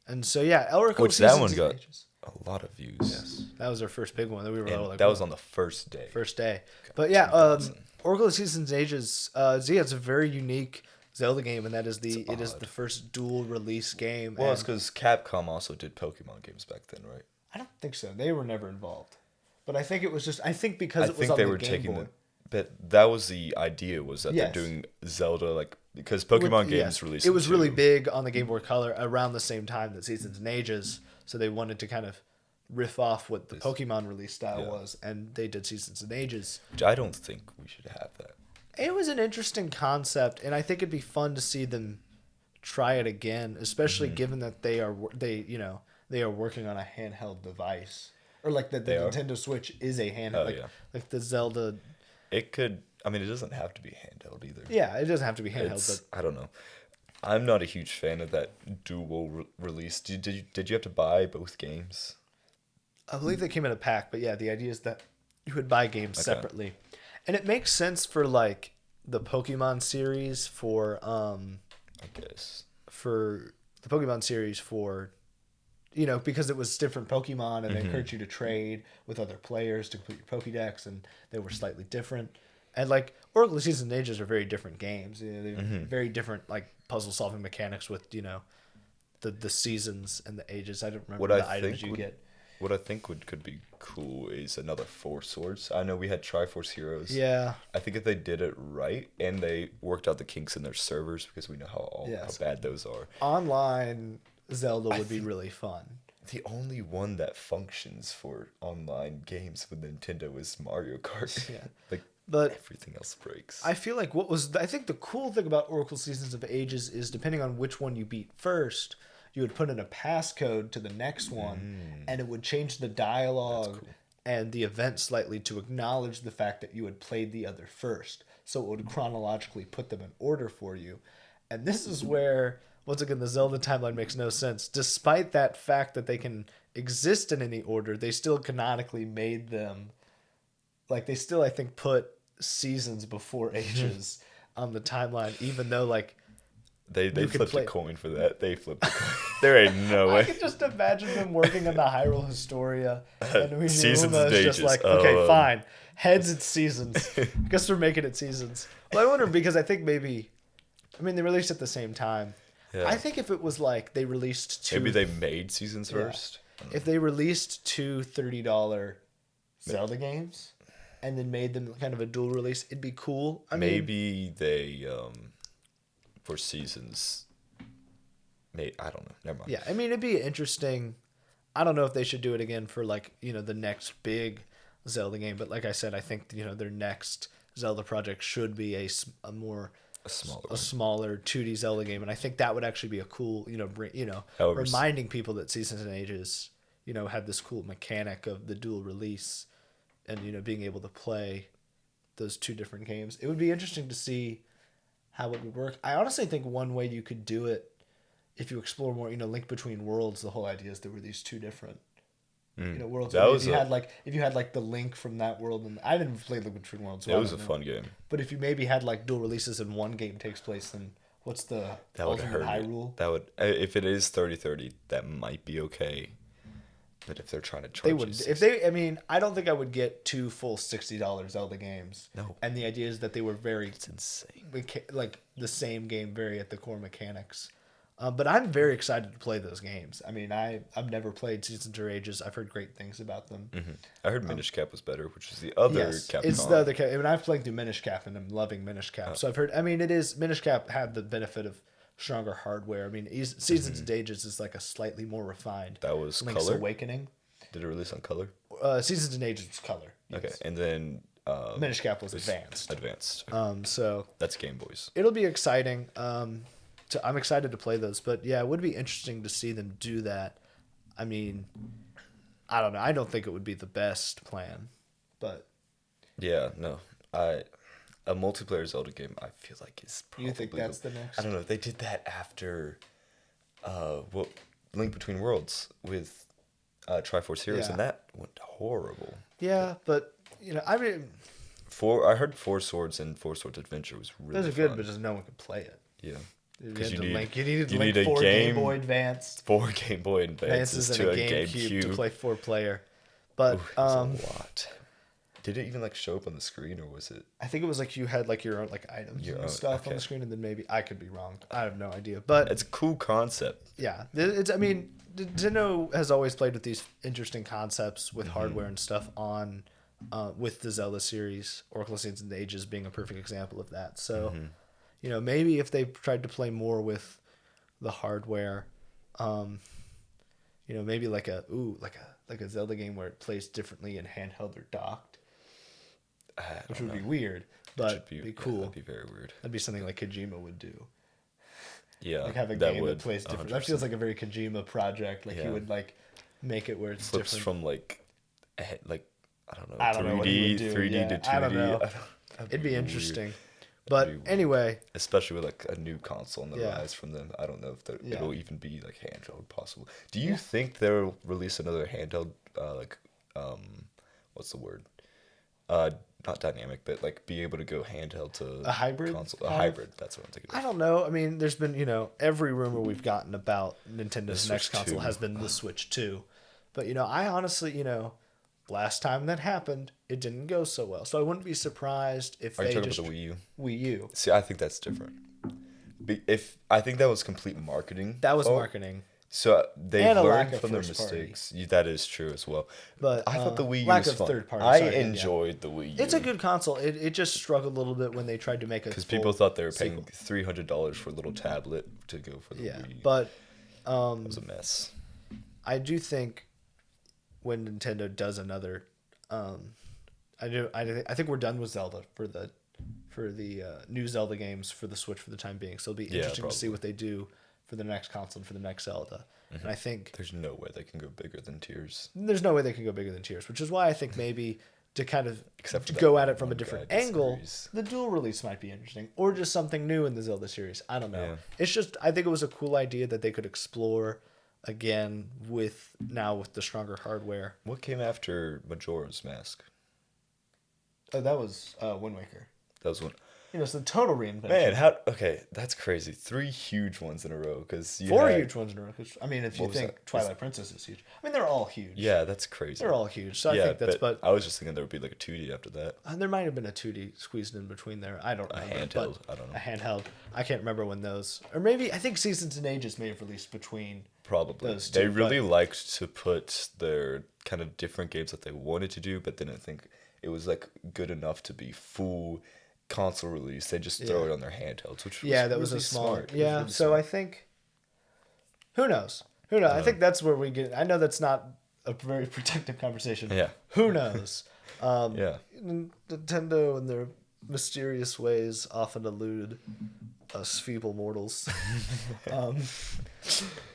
[SPEAKER 2] And so yeah, Oracle
[SPEAKER 1] Which
[SPEAKER 2] of
[SPEAKER 1] that
[SPEAKER 2] Seasons
[SPEAKER 1] one
[SPEAKER 2] and
[SPEAKER 1] got
[SPEAKER 2] Ages.
[SPEAKER 1] a lot of views.
[SPEAKER 2] That was our first big one that we were all
[SPEAKER 1] And
[SPEAKER 2] like,
[SPEAKER 1] that was
[SPEAKER 2] "Whoa."
[SPEAKER 1] on the first day.
[SPEAKER 2] First day. But yeah,
[SPEAKER 1] 2000.
[SPEAKER 2] Oracle of Seasons and Ages, it's a very unique Zelda game, and that is it is
[SPEAKER 1] odd.
[SPEAKER 2] the first dual release game.
[SPEAKER 1] Well,
[SPEAKER 2] and
[SPEAKER 1] it's because Capcom also did Pokemon games back then, right?
[SPEAKER 2] I don't think so. They were never involved. But I think it was just because
[SPEAKER 1] I
[SPEAKER 2] it was
[SPEAKER 1] think
[SPEAKER 2] on
[SPEAKER 1] they
[SPEAKER 2] the
[SPEAKER 1] were
[SPEAKER 2] Game
[SPEAKER 1] taking
[SPEAKER 2] Boy.
[SPEAKER 1] the. But that was the idea, was that
[SPEAKER 2] Yes.
[SPEAKER 1] they're doing Zelda because Pokemon games released.
[SPEAKER 2] It was really
[SPEAKER 1] too.
[SPEAKER 2] big on the Game Boy Color around the same time that Seasons and Ages, so they wanted to kind of riff off what the Pokemon release style
[SPEAKER 1] Yeah.
[SPEAKER 2] was, and they did Seasons and Ages.
[SPEAKER 1] Which I don't think we should have that.
[SPEAKER 2] It was an interesting concept, and I think it'd be fun to see them try it again, especially
[SPEAKER 1] Mm-hmm.
[SPEAKER 2] given that they are working on a handheld device, or like the
[SPEAKER 1] They are?
[SPEAKER 2] Nintendo Switch is a handheld,
[SPEAKER 1] Oh,
[SPEAKER 2] like,
[SPEAKER 1] yeah.
[SPEAKER 2] like the Zelda.
[SPEAKER 1] It could. I mean, it doesn't have to be handheld either.
[SPEAKER 2] Yeah, it doesn't have to be handheld,
[SPEAKER 1] It's,
[SPEAKER 2] but
[SPEAKER 1] I don't know. I'm not a huge fan of that dual release. Did you have to buy both games?
[SPEAKER 2] I believe they came in a pack. But yeah, the idea is that you would buy games
[SPEAKER 1] Okay.
[SPEAKER 2] separately, and it makes sense for like the Pokemon series for
[SPEAKER 1] I guess.
[SPEAKER 2] because it was different Pokemon and they
[SPEAKER 1] Mm-hmm.
[SPEAKER 2] encouraged you to trade with other players to complete your Pokédex, and they were slightly different. And like Oracle of Seasons and Ages are very different games. They're
[SPEAKER 1] Mm-hmm.
[SPEAKER 2] very different like puzzle solving mechanics with the the seasons and the ages. I don't remember
[SPEAKER 1] What
[SPEAKER 2] the
[SPEAKER 1] I
[SPEAKER 2] items
[SPEAKER 1] think
[SPEAKER 2] you
[SPEAKER 1] would
[SPEAKER 2] get.
[SPEAKER 1] what I think could be cool is another Four Swords. I know we had Triforce Heroes.
[SPEAKER 2] Yeah.
[SPEAKER 1] I think if they did it right and they worked out the kinks in their servers, because we know how
[SPEAKER 2] Yes.
[SPEAKER 1] bad those are.
[SPEAKER 2] Online Zelda would be really fun.
[SPEAKER 1] The only one that functions for online games with Nintendo is Mario Kart.
[SPEAKER 2] Yeah.
[SPEAKER 1] Like,
[SPEAKER 2] But
[SPEAKER 1] everything else breaks.
[SPEAKER 2] I feel like I think the cool thing about Oracle Seasons of Ages is depending on which one you beat first, you would put in a passcode to the next one, and it would change the dialogue
[SPEAKER 1] cool.
[SPEAKER 2] and the event slightly to acknowledge the fact that you had played the other first. So it would chronologically put them in order for you. And this is where, once again, the Zelda timeline makes no sense. Despite that fact that they can exist in any order, they still canonically made them, like, they still, I think, put seasons before ages on the timeline, even though, like,
[SPEAKER 1] They
[SPEAKER 2] you could
[SPEAKER 1] flipped
[SPEAKER 2] play-
[SPEAKER 1] a coin for that. They flipped a coin. There ain't no
[SPEAKER 2] I
[SPEAKER 1] way.
[SPEAKER 2] can just imagine them working on the Hyrule Historia, and
[SPEAKER 1] Seasons
[SPEAKER 2] Uma
[SPEAKER 1] and
[SPEAKER 2] is just
[SPEAKER 1] ages.
[SPEAKER 2] like, okay, fine, heads it's seasons. I guess we're making it seasons. Well, I wonder because I think maybe, I mean, they released at the same time.
[SPEAKER 1] Yeah.
[SPEAKER 2] I think if it was like they released two,
[SPEAKER 1] Maybe they made seasons
[SPEAKER 2] Yeah.
[SPEAKER 1] first.
[SPEAKER 2] if they released two $30 Zelda games, and then made them kind of a dual release, it'd be cool. I mean,
[SPEAKER 1] Maybe they for seasons. I don't know. Never mind.
[SPEAKER 2] yeah, I mean, it'd be interesting. I don't know if they should do it again for like, the next big Zelda game, but like I said, I think, their next Zelda project should be a smaller 2D Zelda game, and I think that would actually be a cool,
[SPEAKER 1] However,
[SPEAKER 2] reminding people that Seasons and Ages, had this cool mechanic of the dual release, and being able to play those two different games. It would be interesting to see how it would work. I honestly think one way you could do it, if you explore more, Link Between Worlds, the whole idea is there were these two different worlds.
[SPEAKER 1] That
[SPEAKER 2] I mean,
[SPEAKER 1] was
[SPEAKER 2] if you had like the Link from that world, and I didn't play Link Between Worlds. So
[SPEAKER 1] it
[SPEAKER 2] I
[SPEAKER 1] was a
[SPEAKER 2] don't know.
[SPEAKER 1] fun game.
[SPEAKER 2] But if you maybe had like dual releases and one game takes place, then what's the
[SPEAKER 1] That would
[SPEAKER 2] ultimate
[SPEAKER 1] hurt.
[SPEAKER 2] Hyrule?
[SPEAKER 1] That would, if it is 30-30, that might be okay. But if they're trying to charge
[SPEAKER 2] They
[SPEAKER 1] you
[SPEAKER 2] would
[SPEAKER 1] 60,
[SPEAKER 2] I mean, I don't think I would get two full $60 Zelda games.
[SPEAKER 1] No.
[SPEAKER 2] And the idea is that they were very
[SPEAKER 1] it's insane.
[SPEAKER 2] like the same game, very at the core mechanics. But I'm very excited to play those games. I mean, I've never played Seasons or Ages. I've heard great things about them.
[SPEAKER 1] I heard Minish Cap was better, which is the other
[SPEAKER 2] Yes,
[SPEAKER 1] Capcom.
[SPEAKER 2] it's the other. I mean, I've played through Minish Cap and I'm loving Minish Cap. So I've heard. I mean, it is Minish Cap had the benefit of stronger hardware. I mean, Seasons and Ages is like a slightly more refined.
[SPEAKER 1] That was
[SPEAKER 2] Link's
[SPEAKER 1] color?
[SPEAKER 2] Awakening.
[SPEAKER 1] Did it release on color?
[SPEAKER 2] Seasons and Ages was color.
[SPEAKER 1] Okay,
[SPEAKER 2] Yes.
[SPEAKER 1] and then
[SPEAKER 2] Minish Cap was advanced.
[SPEAKER 1] Advanced.
[SPEAKER 2] So
[SPEAKER 1] That's Game Boys.
[SPEAKER 2] it'll be exciting. I'm excited to play those, but yeah, it would be interesting to see them do that. I mean, I don't know. I don't think it would be the best plan, but
[SPEAKER 1] Yeah, no. A multiplayer Zelda game, I feel like is probably.
[SPEAKER 2] you think that's the next?
[SPEAKER 1] I don't know. They did that after, Link Between Worlds with, Triforce Heroes,
[SPEAKER 2] Yeah.
[SPEAKER 1] and that went horrible.
[SPEAKER 2] Yeah, but I mean,
[SPEAKER 1] I heard Four Swords and Four Swords Adventure was really
[SPEAKER 2] those are good,
[SPEAKER 1] fun.
[SPEAKER 2] but just no one can play it.
[SPEAKER 1] Yeah.
[SPEAKER 2] You
[SPEAKER 1] Because
[SPEAKER 2] needed
[SPEAKER 1] you
[SPEAKER 2] Link
[SPEAKER 1] need a
[SPEAKER 2] 4
[SPEAKER 1] game-
[SPEAKER 2] Game Boy Advance,
[SPEAKER 1] 4 Game Boy Advances
[SPEAKER 2] Advances,
[SPEAKER 1] to
[SPEAKER 2] and
[SPEAKER 1] a
[SPEAKER 2] a GameCube
[SPEAKER 1] GameCube.
[SPEAKER 2] to play 4-player. But
[SPEAKER 1] Ooh, that's a lot. Did it even like show up on the screen, or was it?
[SPEAKER 2] I think it was like you had like your own like items
[SPEAKER 1] Your
[SPEAKER 2] and
[SPEAKER 1] own-
[SPEAKER 2] stuff on
[SPEAKER 1] okay.
[SPEAKER 2] the screen, and then maybe I could be wrong. I have no idea, but
[SPEAKER 1] It's a cool concept.
[SPEAKER 2] yeah, it's. I mean, Nintendo has always played with these interesting concepts with
[SPEAKER 1] Mm-hmm.
[SPEAKER 2] hardware and stuff on, with the Zelda series. Oracle of Seasons and Ages being a perfect example of that. So,
[SPEAKER 1] Mm-hmm.
[SPEAKER 2] Maybe if they tried to play more with the hardware, maybe like a Zelda game where it plays differently in handheld or docked, which would be weird, but be cool.
[SPEAKER 1] That'd be very weird.
[SPEAKER 2] That'd be something like Kojima would do.
[SPEAKER 1] Yeah,
[SPEAKER 2] Like have a
[SPEAKER 1] that
[SPEAKER 2] game
[SPEAKER 1] would
[SPEAKER 2] that plays different.
[SPEAKER 1] 100%.
[SPEAKER 2] That feels like a very Kojima project. Like he
[SPEAKER 1] Yeah.
[SPEAKER 2] would like make it where it's
[SPEAKER 1] flips
[SPEAKER 2] different.
[SPEAKER 1] from like I don't know,
[SPEAKER 2] I don't know what he would do,
[SPEAKER 1] 3D
[SPEAKER 2] yeah.
[SPEAKER 1] to 2D.
[SPEAKER 2] I don't know.
[SPEAKER 1] That'd
[SPEAKER 2] It'd be
[SPEAKER 1] weird.
[SPEAKER 2] interesting.
[SPEAKER 1] That'd
[SPEAKER 2] But
[SPEAKER 1] be
[SPEAKER 2] anyway,
[SPEAKER 1] especially with like a new console on the
[SPEAKER 2] Yeah.
[SPEAKER 1] rise from them. I don't know if
[SPEAKER 2] Yeah.
[SPEAKER 1] it'll even be like handheld possible. Do you think they'll release another handheld what's the word? Not dynamic, but like be able to go handheld to
[SPEAKER 2] A hybrid
[SPEAKER 1] console.
[SPEAKER 2] kind
[SPEAKER 1] A
[SPEAKER 2] of?
[SPEAKER 1] hybrid. That's what I'm thinking.
[SPEAKER 2] I don't know. I mean, there's been, every rumor we've gotten about Nintendo's
[SPEAKER 1] The
[SPEAKER 2] next
[SPEAKER 1] Switch
[SPEAKER 2] console
[SPEAKER 1] 2.
[SPEAKER 2] has been the Switch 2. But, I honestly, last time that happened, it didn't go so well. So I wouldn't be surprised if
[SPEAKER 1] Are you
[SPEAKER 2] they
[SPEAKER 1] talking
[SPEAKER 2] just
[SPEAKER 1] about the Wii U?
[SPEAKER 2] Wii U.
[SPEAKER 1] See, I think that's different. If I think that was complete marketing.
[SPEAKER 2] That was
[SPEAKER 1] fault.
[SPEAKER 2] marketing.
[SPEAKER 1] So they've
[SPEAKER 2] And a lack
[SPEAKER 1] learned
[SPEAKER 2] of
[SPEAKER 1] from their
[SPEAKER 2] first party.
[SPEAKER 1] mistakes. That is true as well.
[SPEAKER 2] But
[SPEAKER 1] I thought the Wii U
[SPEAKER 2] lack
[SPEAKER 1] was
[SPEAKER 2] of
[SPEAKER 1] fun.
[SPEAKER 2] third party.
[SPEAKER 1] I
[SPEAKER 2] Sorry, yeah.
[SPEAKER 1] enjoyed the Wii U.
[SPEAKER 2] It's a good console. It just struggled a little bit when they tried to make a
[SPEAKER 1] because
[SPEAKER 2] full
[SPEAKER 1] people thought they were paying
[SPEAKER 2] sequel.
[SPEAKER 1] $300 for a little tablet to go for the
[SPEAKER 2] Yeah,
[SPEAKER 1] Wii.
[SPEAKER 2] but
[SPEAKER 1] It was a mess.
[SPEAKER 2] I do think when Nintendo does another, I think we're done with Zelda for the new Zelda games for the Switch for the time being. So it'll be interesting to see
[SPEAKER 1] probably.
[SPEAKER 2] what they do for the next console and for the next Zelda. And I think
[SPEAKER 1] There's no way they can go bigger than Tears.
[SPEAKER 2] there's no way they can go bigger than Tears, which is why I think maybe to kind of
[SPEAKER 1] Except for
[SPEAKER 2] to
[SPEAKER 1] that
[SPEAKER 2] go at it from a
[SPEAKER 1] one
[SPEAKER 2] different
[SPEAKER 1] guy
[SPEAKER 2] angle,
[SPEAKER 1] disagrees.
[SPEAKER 2] the dual release might be interesting, or just something new in the Zelda series. I don't know.
[SPEAKER 1] Yeah.
[SPEAKER 2] It's just I think it was a cool idea that they could explore again with the stronger hardware.
[SPEAKER 1] What came after Majora's Mask?
[SPEAKER 2] Oh, that was Wind Waker.
[SPEAKER 1] That was one.
[SPEAKER 2] It's the total reinvention.
[SPEAKER 1] Man, okay, that's crazy. 3 huge ones in a row because
[SPEAKER 2] Four huge ones in a row. I mean, if you
[SPEAKER 1] What was
[SPEAKER 2] think
[SPEAKER 1] that?
[SPEAKER 2] Twilight Princess is huge, I mean they're all huge.
[SPEAKER 1] Yeah, that's crazy.
[SPEAKER 2] They're all huge. So I
[SPEAKER 1] yeah,
[SPEAKER 2] think that's
[SPEAKER 1] but I was just thinking there would be like a 2D after that.
[SPEAKER 2] there might have been a 2D squeezed in between there. I don't know.
[SPEAKER 1] Handheld. I don't know.
[SPEAKER 2] A handheld. I can't remember when those, or maybe I think Seasons and Ages may have released between.
[SPEAKER 1] Probably.
[SPEAKER 2] Those
[SPEAKER 1] They
[SPEAKER 2] two,
[SPEAKER 1] really liked to put their kind of different games that they wanted to do, but didn't think it was like good enough to be full console release. They just throw it on their handhelds, which was
[SPEAKER 2] That was
[SPEAKER 1] really
[SPEAKER 2] a smaller.
[SPEAKER 1] smart. It was
[SPEAKER 2] Yeah,
[SPEAKER 1] really
[SPEAKER 2] so
[SPEAKER 1] smart.
[SPEAKER 2] I think. Who knows? Who knows? I think that's where we get. I know that's not a very protective conversation.
[SPEAKER 1] Yeah.
[SPEAKER 2] Who knows?
[SPEAKER 1] Yeah.
[SPEAKER 2] Nintendo and their mysterious ways often elude us feeble mortals.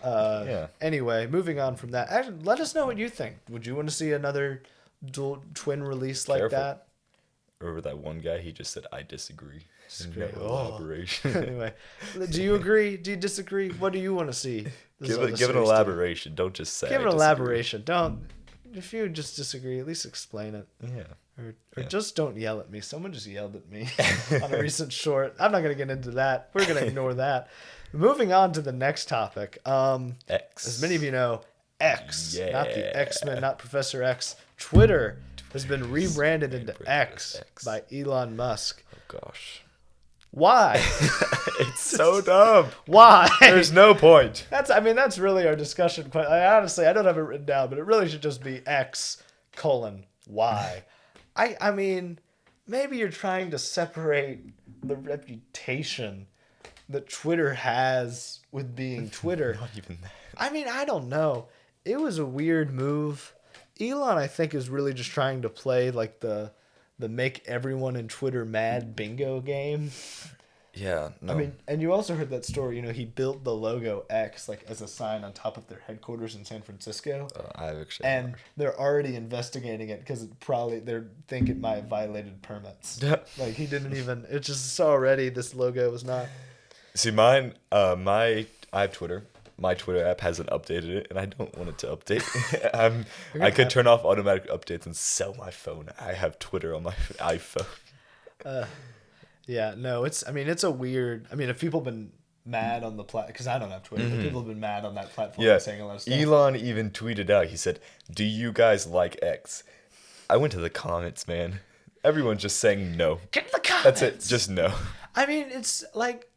[SPEAKER 1] Yeah.
[SPEAKER 2] Anyway, moving on from that, actually, let us know what you think. Would you want to see another dual twin release like
[SPEAKER 1] Careful.
[SPEAKER 2] that?
[SPEAKER 1] Remember that one guy? He just said, "I disagree."
[SPEAKER 2] Disagree.
[SPEAKER 1] No
[SPEAKER 2] Oh.
[SPEAKER 1] elaboration.
[SPEAKER 2] Anyway, do you agree? Do you disagree? What do you want to see?
[SPEAKER 1] give an elaboration. Don't just say.
[SPEAKER 2] Give
[SPEAKER 1] "I
[SPEAKER 2] an
[SPEAKER 1] disagree."
[SPEAKER 2] elaboration. Don't. If you just disagree, at least explain it.
[SPEAKER 1] Yeah.
[SPEAKER 2] Or just don't yell at me. Someone just yelled at me on a recent short. I'm not going to get into that. We're going to ignore that. Moving on to the next topic.
[SPEAKER 1] X.
[SPEAKER 2] As many of you know, X, not the
[SPEAKER 1] Yeah.
[SPEAKER 2] X-Men, not Professor X. Twitter has been rebranded into
[SPEAKER 1] Rebranded
[SPEAKER 2] X
[SPEAKER 1] as X.
[SPEAKER 2] by Elon Musk.
[SPEAKER 1] Oh gosh.
[SPEAKER 2] Why?
[SPEAKER 1] It's so dumb.
[SPEAKER 2] Why?
[SPEAKER 1] There's no point.
[SPEAKER 2] That's really our discussion. Honestly, I don't have it written down, but it really should just be X : Y. I mean, maybe you're trying to separate the reputation that Twitter has with being Twitter.
[SPEAKER 1] Not even that.
[SPEAKER 2] I mean, I don't know. It was a weird move. Elon, I think, is really just trying to play like the make everyone in Twitter mad bingo game.
[SPEAKER 1] Yeah. No.
[SPEAKER 2] I mean, and you also heard that story. He built the logo X like as a sign on top of their headquarters in San Francisco.
[SPEAKER 1] I've actually.
[SPEAKER 2] And they're already investigating it because they think it might have violated permits. Like he didn't even. It's just already this logo was not.
[SPEAKER 1] See, mine. I have Twitter. My Twitter app hasn't updated it, and I don't want it to update. I could turn off automatic updates and sell my phone. I have Twitter on my iPhone.
[SPEAKER 2] Yeah, no, it's a weird. I mean, if people have been mad on the platform, because I don't have Twitter, but people have been mad on that platform
[SPEAKER 1] Yeah.
[SPEAKER 2] saying a lot of stuff.
[SPEAKER 1] Elon even tweeted out. He said, "Do you guys like X?" I went to the comments, man. Everyone's just saying no.
[SPEAKER 2] Get in the comments.
[SPEAKER 1] That's it. Just no.
[SPEAKER 2] I mean, it's like,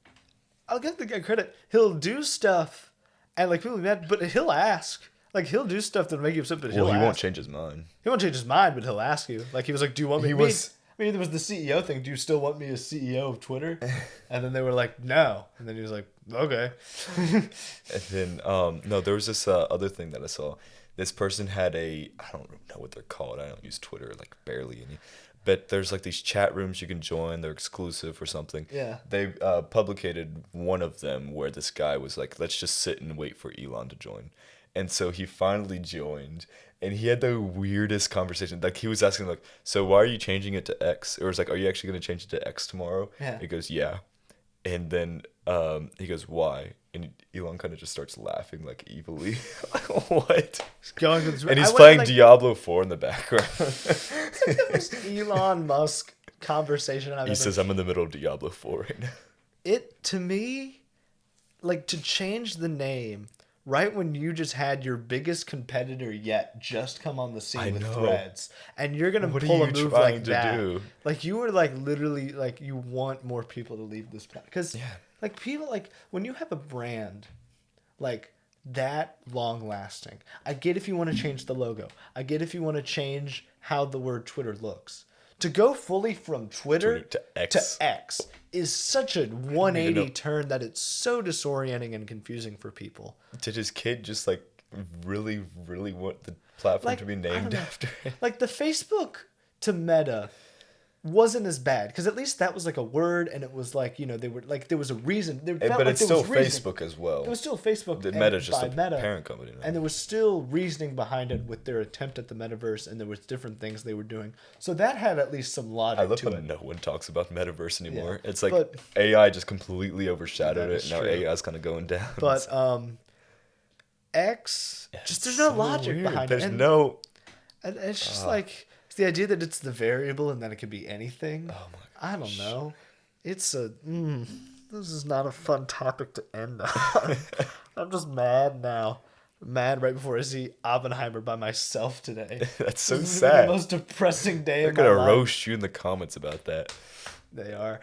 [SPEAKER 2] I'll give the guy credit. He'll do stuff, and like people be mad, but he'll ask. Like he'll do stuff that'll make you upset, but
[SPEAKER 1] Well,
[SPEAKER 2] he'll
[SPEAKER 1] he
[SPEAKER 2] ask.
[SPEAKER 1] won't change his mind.
[SPEAKER 2] He won't change his mind, but he'll ask you. Like he was like, "Do you want me?"
[SPEAKER 1] He was-
[SPEAKER 2] I mean, there was the CEO thing. Do you still want me as CEO of Twitter? And then they were like, "No." And then he was like, "Okay."
[SPEAKER 1] And then no, there was this other thing that I saw. This person had I don't know what they're called. I don't use Twitter like barely any. But there's like these chat rooms you can join. They're exclusive or something.
[SPEAKER 2] Yeah.
[SPEAKER 1] They publicated one of them where this guy was like, "Let's just sit and wait for Elon to join." And so he finally joined, and he had the weirdest conversation. Like he was asking, like, "So why are you changing it to X?" Or it was like, "Are you actually gonna change it to X tomorrow?"
[SPEAKER 2] Yeah.
[SPEAKER 1] He goes, "Yeah." And then he goes, "Why?" And Elon kind of just starts laughing like evilly. Like, what?
[SPEAKER 2] Going with
[SPEAKER 1] And he's playing Diablo 4 in the background.
[SPEAKER 2] the most Elon Musk conversation I've
[SPEAKER 1] He
[SPEAKER 2] ever.
[SPEAKER 1] says, "I'm in the middle of Diablo 4 right now."
[SPEAKER 2] It to me, like to change the name right when you just had your biggest competitor yet just come on the scene
[SPEAKER 1] I
[SPEAKER 2] with
[SPEAKER 1] know.
[SPEAKER 2] Threads, and you're gonna
[SPEAKER 1] What are
[SPEAKER 2] pull a
[SPEAKER 1] you
[SPEAKER 2] move
[SPEAKER 1] trying
[SPEAKER 2] like
[SPEAKER 1] to
[SPEAKER 2] that.
[SPEAKER 1] do?
[SPEAKER 2] Like you were like literally like you want more people to leave this platform because
[SPEAKER 1] Yeah.
[SPEAKER 2] like people like when you have a brand like that long lasting. I get if you want to change the logo. I get if you want to change how the word Twitter looks. To go fully from Twitter
[SPEAKER 1] to
[SPEAKER 2] X is such a 180 turn that it's so disorienting and confusing for people.
[SPEAKER 1] Did his kid just like really want the platform to be named after him?
[SPEAKER 2] Like the Facebook to Meta wasn't as bad because at least that was like a word and it was like, they were like there was a reason.
[SPEAKER 1] But it's still Facebook as well.
[SPEAKER 2] It was still Facebook.
[SPEAKER 1] The Meta's just a parent company now.
[SPEAKER 2] And there was still reasoning behind it with their attempt at the metaverse, and there was different things they were doing. So that had at least some logic to it.
[SPEAKER 1] I love when no one talks about metaverse anymore. Yeah. It's like AI just completely overshadowed it. Now AI's kind of going down.
[SPEAKER 2] But X, there's no logic behind it.
[SPEAKER 1] There's no.
[SPEAKER 2] And it's just like it's the idea that it's the variable and then it could be anything.
[SPEAKER 1] Oh my gosh.
[SPEAKER 2] I don't know. It's a. This is not a fun topic to end on. I'm just mad now. Mad right before I see Oppenheimer by myself today.
[SPEAKER 1] That's so
[SPEAKER 2] this
[SPEAKER 1] sad.
[SPEAKER 2] The most depressing day of my
[SPEAKER 1] life. They're gonna roast you in the comments about that.
[SPEAKER 2] They are.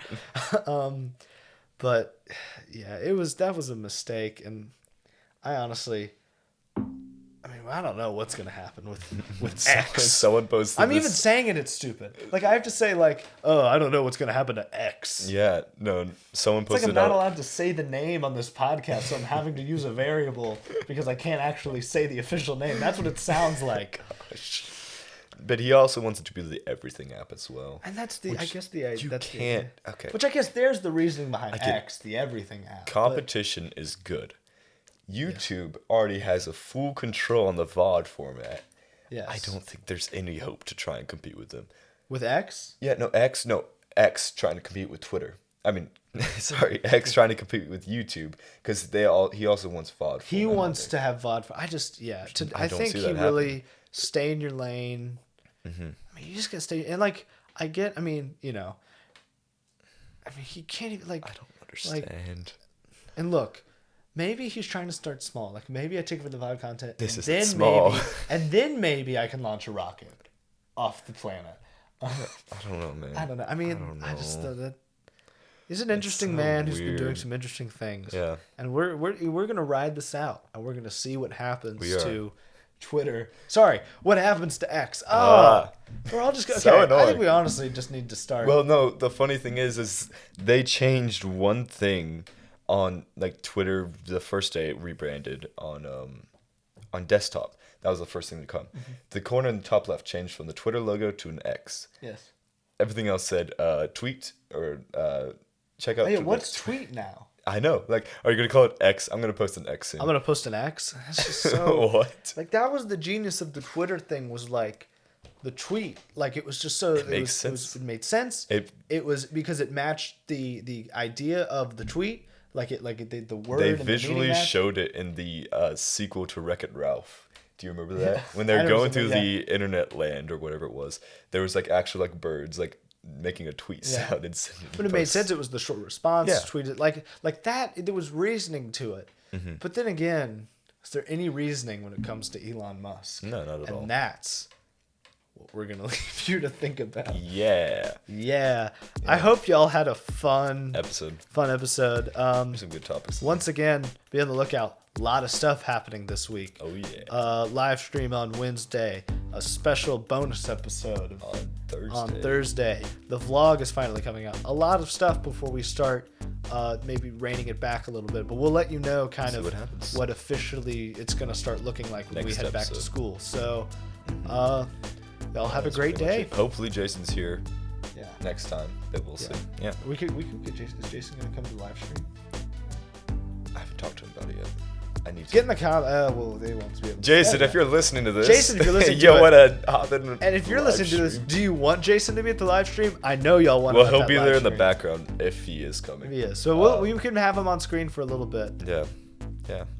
[SPEAKER 2] But yeah, that was a mistake, and I honestly. I don't know what's gonna happen with X.
[SPEAKER 1] Someone posted
[SPEAKER 2] I'm even saying it's stupid. Like I have to say I don't know what's gonna happen to X.
[SPEAKER 1] Yeah, no. Someone posted.
[SPEAKER 2] It's like I'm not allowed to say the name on this podcast, so I'm having to use a variable because I can't actually say the official name. That's what it sounds like.
[SPEAKER 1] Gosh. But he also wants it to be the everything app as well.
[SPEAKER 2] And that's the
[SPEAKER 1] Okay.
[SPEAKER 2] Which I guess there's the reasoning behind X, the everything app.
[SPEAKER 1] Competition is good. YouTube already has a full control on the VOD format.
[SPEAKER 2] Yes.
[SPEAKER 1] I don't think there's any hope to try and compete with them.
[SPEAKER 2] With X?
[SPEAKER 1] Yeah, X trying to compete with Twitter. I mean, sorry, X trying to compete with YouTube because he also wants VOD.
[SPEAKER 2] He wants to have VOD. I think he really stay in your lane. Mm-hmm. I mean, you just gotta stay and I get. He can't even I
[SPEAKER 1] don't understand.
[SPEAKER 2] And look. Maybe he's trying to start small. Like maybe I take it for the VOD content.
[SPEAKER 1] This is small.
[SPEAKER 2] Maybe I can launch a rocket off the planet.
[SPEAKER 1] I don't know, man.
[SPEAKER 2] I don't know. I just thought that he's an interesting man who's been doing some interesting things.
[SPEAKER 1] Yeah.
[SPEAKER 2] And we're gonna ride this out, and we're gonna see what happens to Twitter. Sorry, what happens to X? We're all just okay. So annoying. I think we honestly just need to start.
[SPEAKER 1] Well, no. The funny thing is they changed one thing. On Twitter, the first day it rebranded on desktop. That was the first thing to come. Mm-hmm. The corner in the top left changed from the Twitter logo to an X.
[SPEAKER 2] Yes.
[SPEAKER 1] Everything else said tweet or check out.
[SPEAKER 2] Oh, yeah, what's tweet now?
[SPEAKER 1] I know. Are you gonna call it X? I'm gonna post an X soon.
[SPEAKER 2] I'm gonna post an X. That's just so.
[SPEAKER 1] What?
[SPEAKER 2] That was the genius of the Twitter thing. Was the tweet. It was just so. It made sense. It was because it matched the idea of the tweet. The word.
[SPEAKER 1] They visually showed it in the sequel to Wreck-It Ralph. Do you remember that? When they're going through the internet land or whatever it was, there was actual birds making a tweet sound.
[SPEAKER 2] But it made sense. It was the short response. Yeah. Tweeted like that. There was reasoning to it. Mm-hmm. But then again, is there any reasoning when it comes to Elon Musk?
[SPEAKER 1] No, not at all.
[SPEAKER 2] And that's what we're gonna leave you to think about.
[SPEAKER 1] Yeah.
[SPEAKER 2] I hope y'all had a fun
[SPEAKER 1] episode.
[SPEAKER 2] Some
[SPEAKER 1] good topics.
[SPEAKER 2] Once again, be on the lookout. A lot of stuff happening this week.
[SPEAKER 1] Oh yeah.
[SPEAKER 2] Live stream on Wednesday. A special bonus episode on Thursday. The vlog is finally coming out. A lot of stuff before we start. Maybe reining it back a little bit, but we'll let you know what officially it's gonna start looking like when we head back to school. So. Y'all have a great day.
[SPEAKER 1] Hopefully Jason's here next time, but we'll see. Yeah.
[SPEAKER 2] We could get Jason. Is Jason going to come to the live stream?
[SPEAKER 1] I haven't talked to him about it yet. I need to.
[SPEAKER 2] Get in the comment. They won't be able to.
[SPEAKER 1] Jason, if you're listening to this.
[SPEAKER 2] Jason, if you're listening to it. And if you're listening to this, do you want Jason to be at the live stream? I know y'all want him at that live stream.
[SPEAKER 1] Well, he'll be there in the background if he is coming.
[SPEAKER 2] If he is. So we can have him on screen for a little bit.
[SPEAKER 1] Yeah.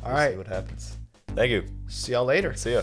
[SPEAKER 2] All right.
[SPEAKER 1] See what happens. Thank you.
[SPEAKER 2] See y'all later.
[SPEAKER 1] See ya.